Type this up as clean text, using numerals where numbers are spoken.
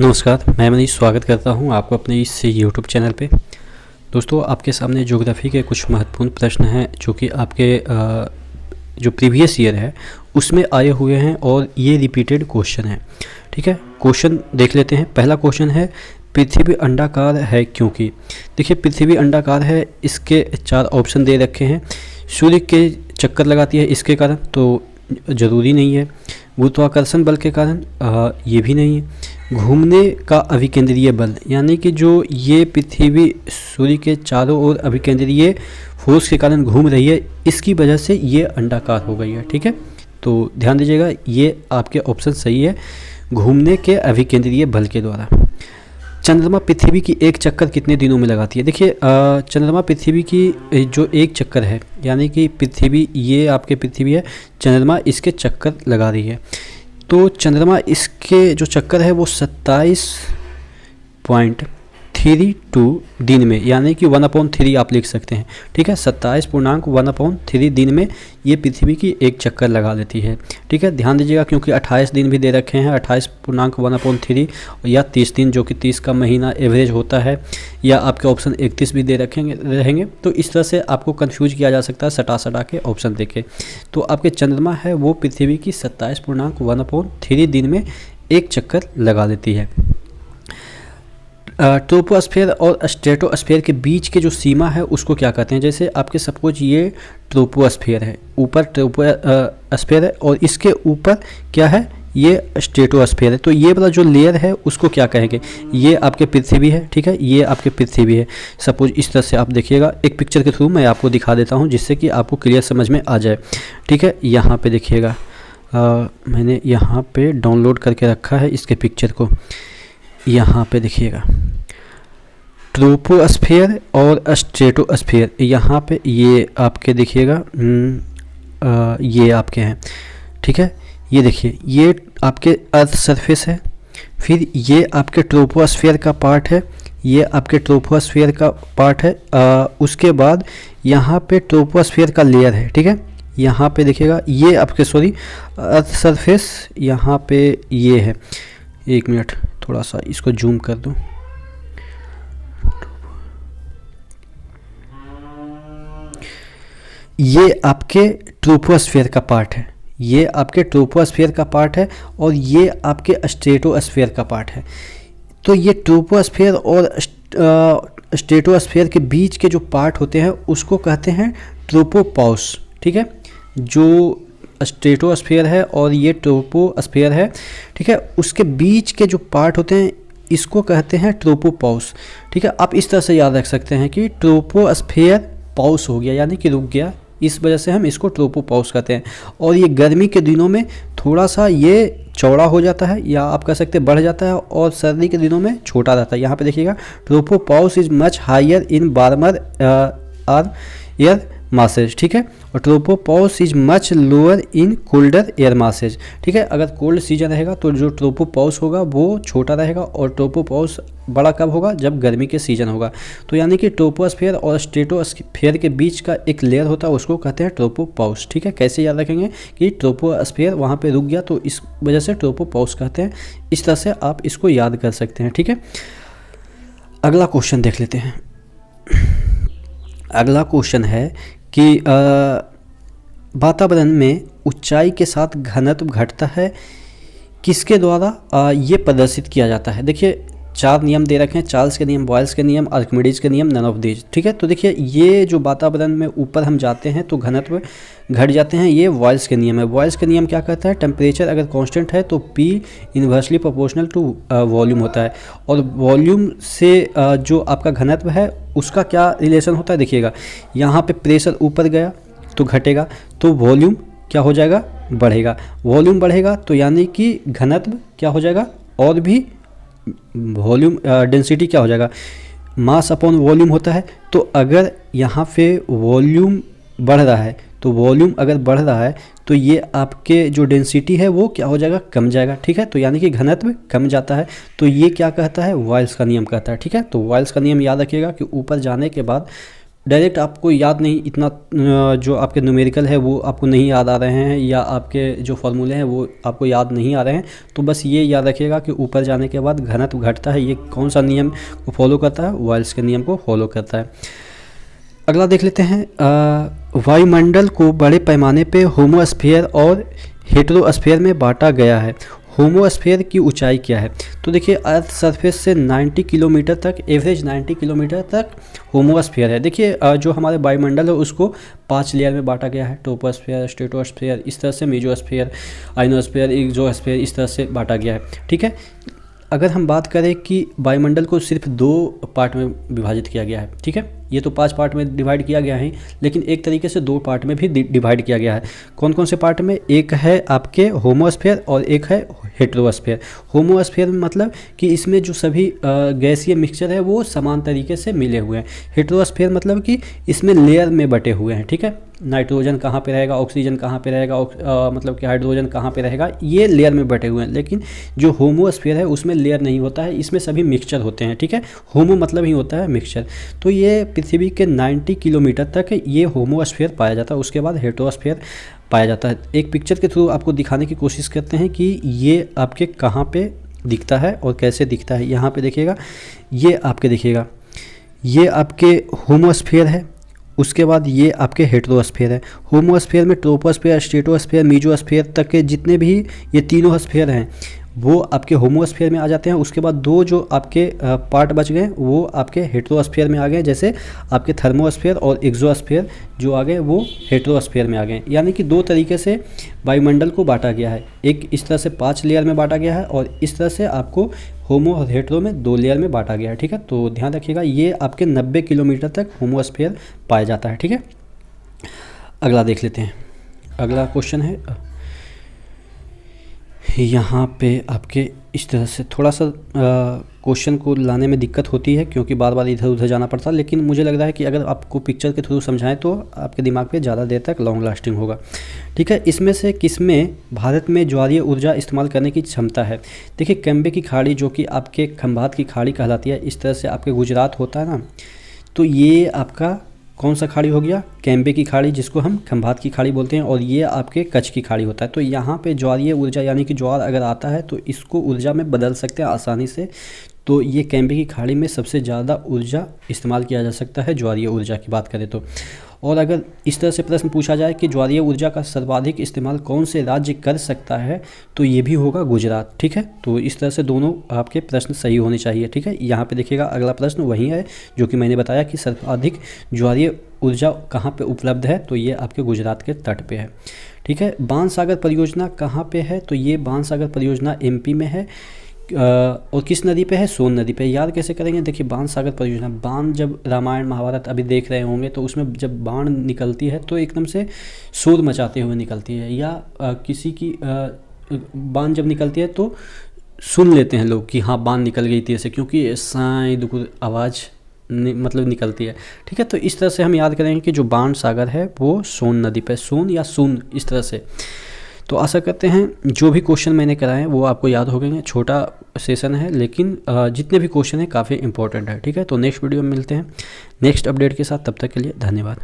नमस्कार, मैं मनीष स्वागत करता हूं आपको अपने इस यूट्यूब चैनल पे। दोस्तों, आपके सामने ज्योग्राफी के कुछ महत्वपूर्ण प्रश्न हैं जो कि आपके जो प्रीवियस ईयर है उसमें आए हुए हैं और ये रिपीटेड क्वेश्चन है। ठीक है, क्वेश्चन देख लेते हैं। पहला क्वेश्चन है, पृथ्वी अंडाकार है क्योंकि। देखिए, पृथ्वी अंडाकार है, इसके 4 ऑप्शन दे रखे हैं। सूर्य के चक्कर लगाती है इसके कारण, तो ज़रूरी नहीं है। गुरुत्वाकर्षण बल के कारण ये भी नहीं है। घूमने का अभिकेंद्रीय बल, यानी कि जो ये पृथ्वी सूर्य के चारों ओर अभिकेंद्रीय फोर्स के कारण घूम रही है, इसकी वजह से ये अंडाकार हो गई है। ठीक है, तो ध्यान दीजिएगा, ये आपके ऑप्शन सही है, घूमने के अभिकेंद्रीय बल के द्वारा। चंद्रमा पृथ्वी की एक चक्कर कितने दिनों में लगाती है। देखिए, चंद्रमा पृथ्वी की जो एक चक्कर है, यानी कि पृथ्वी, ये आपके पृथ्वी है, चंद्रमा इसके चक्कर लगा रही है, तो चंद्रमा इसके जो चक्कर है वो 27.32 दिन में, यानी कि 1/3 आप लिख सकते हैं। ठीक है, 27.1/3 दिन में ये पृथ्वी की एक चक्कर लगा लेती है। ठीक है, ध्यान दीजिएगा, क्योंकि 28 दिन भी दे रखे हैं, 28.1/3 या 30 दिन, जो कि 30 का महीना एवरेज होता है, या आपके ऑप्शन 31 भी दे रहेंगे। तो इस तरह से आपको कंफ्यूज किया जा सकता है सटा के ऑप्शन देके। तो आपके चंद्रमा है वो पृथ्वी की 27.1/3 दिन में एक चक्कर लगा लेती है। ट्रोपोस्फेयर और स्ट्रेटोस्फेयर के बीच के जो सीमा है उसको क्या कहते हैं। जैसे आपके सपोज ये ट्रोपोस्फेयर है, ऊपर ट्रोपोस्फेयर है, और इसके ऊपर क्या है, ये स्ट्रेटोस्फेयर है। तो ये वाला जो लेयर है उसको क्या कहेंगे। ये आपके पृथ्वी है, ठीक है, ये आपके पृथ्वी है। सपोज इस तरह से आप देखिएगा, एक पिक्चर के थ्रू मैं आपको दिखा देता हूँ जिससे कि आपको क्लियर समझ में आ जाए। ठीक है, यहाँ पे देखिएगा, मैंने यहाँ पे डाउनलोड करके रखा है इसके पिक्चर को। यहाँ पे देखिएगा, ट्रोपोस्फेयर और स्ट्रेटोस्फेयर, यहाँ पे ये आपके देखिएगा, ये आपके हैं। ठीक है, ये देखिए, ये आपके अर्थ सरफेस है, फिर ये आपके ट्रोपोस्फेयर का पार्ट है, ये आपके ट्रोपोस्फेयर का पार्ट है। उसके बाद यहाँ पे ट्रोपोस्फेयर का लेयर है। ठीक है, यहाँ पे देखिएगा, ये आपके अर्थ सरफेस, यहाँ पे ये है। एक मिनट, थोड़ा सा इसको जूम कर दूं। ये आपके ट्रोपोस्फेयर का पार्ट है, ये आपके ट्रोपोस्फेयर का पार्ट है, और ये आपके स्ट्रेटोस्फेयर का पार्ट है। तो ये ट्रोपोस्फेयर और स्ट्रेटोस्फेयर के बीच के जो पार्ट होते हैं उसको कहते हैं ट्रोपोपॉज। ठीक है, जो स्ट्रेटोस्फेयर है और ये ट्रोपोस्फेयर है, ठीक है, उसके बीच के जो पार्ट होते हैं इसको कहते हैं ट्रोपोपॉज। ठीक है, आप इस तरह से याद रख सकते हैं कि ट्रोपोस्फेयर पॉज हो गया, यानी कि रुक गया, इस वजह से हम इसको ट्रोपोपॉज कहते हैं। और ये गर्मी के दिनों में थोड़ा सा ये चौड़ा हो जाता है, या आप कह सकते हैं बढ़ जाता है, और सर्दी के दिनों में छोटा रहता है। यहाँ पे देखिएगा, tropopause is much higher in warmer air masses. ठीक है, और tropopause is much lower in colder air masses. ठीक है, अगर कोल्ड सीजन रहेगा तो जो ट्रोपोपॉज होगा वो छोटा रहेगा, और ट्रोपोपॉज बड़ा कब होगा, जब गर्मी के सीजन होगा। तो यानी कि ट्रोपोस्फेयर और स्ट्रेटोस्फेयर के बीच का एक लेयर होता है, उसको कहते हैं ट्रोपोपॉज। ठीक है, कैसे याद रखेंगे कि ट्रोपोस्फेयर वहाँ पे रुक गया तो इस वजह से ट्रोपोपॉज कहते हैं। इस तरह से आप इसको याद कर सकते हैं। ठीक है, अगला क्वेश्चन देख लेते हैं। अगला क्वेश्चन है कि वातावरण में ऊंचाई के साथ घनत्व घटता है, किसके द्वारा ये प्रदर्शित किया जाता है। देखिए, 4 नियम दे रखे हैं, चार्ल्स के नियम, बॉयल्स के नियम, आर्किमिडीज के नियम, नन ऑफ दीज। ठीक है, तो देखिए, ये जो वातावरण में ऊपर हम जाते हैं तो घनत्व घट जाते हैं, ये बॉयल्स के नियम है। बॉयल्स के नियम क्या कहता है, टेम्परेचर अगर कांस्टेंट है तो P inversely proportional to volume होता है, और वॉल्यूम से जो आपका घनत्व है उसका क्या रिलेशन होता है। देखिएगा, यहाँ पे प्रेशर ऊपर गया तो घटेगा, तो वॉल्यूम क्या हो जाएगा, बढ़ेगा। वॉल्यूम बढ़ेगा तो यानी कि घनत्व क्या हो जाएगा, और भी वॉल्यूम डेंसिटी क्या हो जाएगा, मास अपॉन वॉल्यूम होता है। तो अगर यहाँ पे वॉल्यूम बढ़ रहा है, तो वॉल्यूम अगर बढ़ रहा है तो ये आपके जो डेंसिटी है वो क्या हो जाएगा, कम जाएगा। ठीक है, तो यानी कि घनत्व कम जाता है, तो ये क्या कहता है, बॉयल्स का नियम कहता है। ठीक है, तो बॉयल्स का नियम याद रखिएगा कि ऊपर जाने के बाद डायरेक्ट आपको याद नहीं, इतना जो आपके न्यूमेरिकल है वो आपको नहीं याद आ रहे हैं, या आपके जो फॉर्मूले हैं वो आपको याद नहीं आ रहे हैं, तो बस ये याद रखिएगा कि ऊपर जाने के बाद घनत्व घटता है, ये कौन सा नियम को फॉलो करता है, वाल्स के नियम को फॉलो करता है। अगला देख लेते हैं, वायुमंडल को बड़े पैमाने पे होमोस्फीयर और हेटेरोस्फीयर में बांटा गया है। होमोस्फीयर की ऊंचाई क्या है? तो देखिए अर्थ सरफेस से 90 किलोमीटर तक, एवरेज 90 किलोमीटर तक होमोस्फीयर है। देखिए जो हमारे वायुमंडल है उसको 5 लेयर में बांटा गया है, ट्रोपोस्फीयर, स्ट्रेटोस्फीयर, इस तरह से मेसोस्फीयर, आइनोस्फीयर, एक्सोस्फीयर, इस तरह से बांटा गया है। ठीक है, अगर हम बात करें कि वायुमंडल को सिर्फ 2 पार्ट में विभाजित किया गया है, ठीक है, ये तो 5 पार्ट में डिवाइड किया गया है, लेकिन एक तरीके से 2 पार्ट में भी डिवाइड किया गया है। कौन कौन से पार्ट में? एक है आपके होमोस्फीयर और एक है हेटेरोस्फीयर। होमोस्फीयर मतलब कि इसमें जो सभी गैसीय मिक्सचर है वो समान तरीके से मिले हुए हैं। हेटेरोस्फीयर मतलब कि इसमें लेयर में बटे हुए हैं। ठीक है, नाइट्रोजन कहाँ पे रहेगा, ऑक्सीजन कहाँ पे रहेगा, मतलब कि हाइड्रोजन कहाँ पे रहेगा, ये लेयर में बटे हुए हैं। लेकिन जो होमोस्फीयर है उसमें लेयर नहीं होता है, इसमें सभी मिक्सचर होते हैं। ठीक है, होमो मतलब ही होता है मिक्सचर। तो ये पृथ्वी के 90 किलोमीटर तक ये होमोस्फीयर पाया जाता है, उसके बाद हेटेरोस्फीयर पाया जाता है। एक पिक्चर के थ्रू आपको दिखाने की कोशिश करते हैं कि ये आपके कहाँ पे दिखता है और कैसे दिखता है। यहाँ पे देखिएगा, ये आपके देखिएगा, ये आपके होमोस्फीयर है, उसके बाद ये आपके हेटेरोस्फीयर है। होमोस्फीयर में ट्रोपोस्फीयर, स्ट्रेटोस्फीयर, मेसोस्फीयर तक के जितने भी ये तीनों स्फीयर हैं वो आपके होमोस्फीयर में आ जाते हैं। उसके बाद 2 जो आपके पार्ट बच गए वो आपके हेटेरोस्फीयर में आ गए, जैसे आपके थर्मोस्फीयर और एक्सोस्फीयर जो आ गए वो हेटेरोस्फीयर में आ गए। यानी कि 2 तरीके से वायुमंडल को बांटा गया है, एक इस तरह से 5 लेयर में बांटा गया है और इस तरह से आपको होमो और हेटेरो में 2 लेयर में बांटा गया है। ठीक है, तो ध्यान रखिएगा, ये आपके 90 किलोमीटर तक होमोस्फीयर पाया जाता है। ठीक है, अगला देख लेते हैं। अगला क्वेश्चन है, यहाँ पे आपके इस तरह से थोड़ा सा क्वेश्चन को लाने में दिक्कत होती है क्योंकि बार बार इधर उधर जाना पड़ता है, लेकिन मुझे लग रहा है कि अगर आपको पिक्चर के थ्रू समझाएं तो आपके दिमाग पे ज़्यादा देर तक लॉन्ग लास्टिंग होगा। ठीक है, इसमें से किसमें भारत में ज्वारीय ऊर्जा इस्तेमाल करने की क्षमता है? देखिए कैम्बे की खाड़ी जो कि आपके खंभात की खाड़ी कहलाती है, इस तरह से आपके गुजरात होता है ना, तो ये आपका कौन सा खाड़ी हो गया? कैम्बे की खाड़ी, जिसको हम खंभात की खाड़ी बोलते हैं, और ये आपके कच्छ की खाड़ी होता है। तो यहाँ पे ज्वारीय ऊर्जा यानी कि ज्वार अगर आता है तो इसको ऊर्जा में बदल सकते हैं आसानी से। तो ये कैम्बे की खाड़ी में सबसे ज़्यादा ऊर्जा इस्तेमाल किया जा सकता है ज्वारीय ऊर्जा की बात करें तो। और अगर इस तरह से प्रश्न पूछा जाए कि ज्वारीय ऊर्जा का सर्वाधिक इस्तेमाल कौन से राज्य कर सकता है, तो ये भी होगा गुजरात। ठीक है, तो इस तरह से दोनों आपके प्रश्न सही होने चाहिए। ठीक है, यहाँ पे देखिएगा अगला प्रश्न वही है जो कि मैंने बताया कि सर्वाधिक ज्वारीय ऊर्जा कहाँ पे उपलब्ध है, तो ये आपके गुजरात के तट पे है। ठीक है, बाणसागर परियोजना कहाँ पे है? तो ये बाणसागर परियोजना MP में है, और किस नदी पे है? सोन नदी पे। याद कैसे करेंगे? देखिए बाणसागर परियोजना, बाण जब रामायण महाभारत अभी देख रहे होंगे तो उसमें जब बाण निकलती है तो एकदम से शोर मचाते हुए निकलती है, या किसी की बाण जब निकलती है तो सुन लेते हैं लोग कि हाँ बाण निकल गई थी ऐसे, क्योंकि साई दुख आवाज़ मतलब निकलती है। ठीक है, तो इस तरह से हम याद करेंगे कि जो बाणसागर है वो सोन नदी पे, सोन या सुन इस तरह से। तो आशा करते हैं जो भी क्वेश्चन मैंने कराए हैं वो आपको याद हो गए हैं। छोटा सेशन है लेकिन जितने भी क्वेश्चन हैं काफ़ी इंपॉर्टेंट है। ठीक है, तो नेक्स्ट वीडियो में मिलते हैं नेक्स्ट अपडेट के साथ, तब तक के लिए धन्यवाद।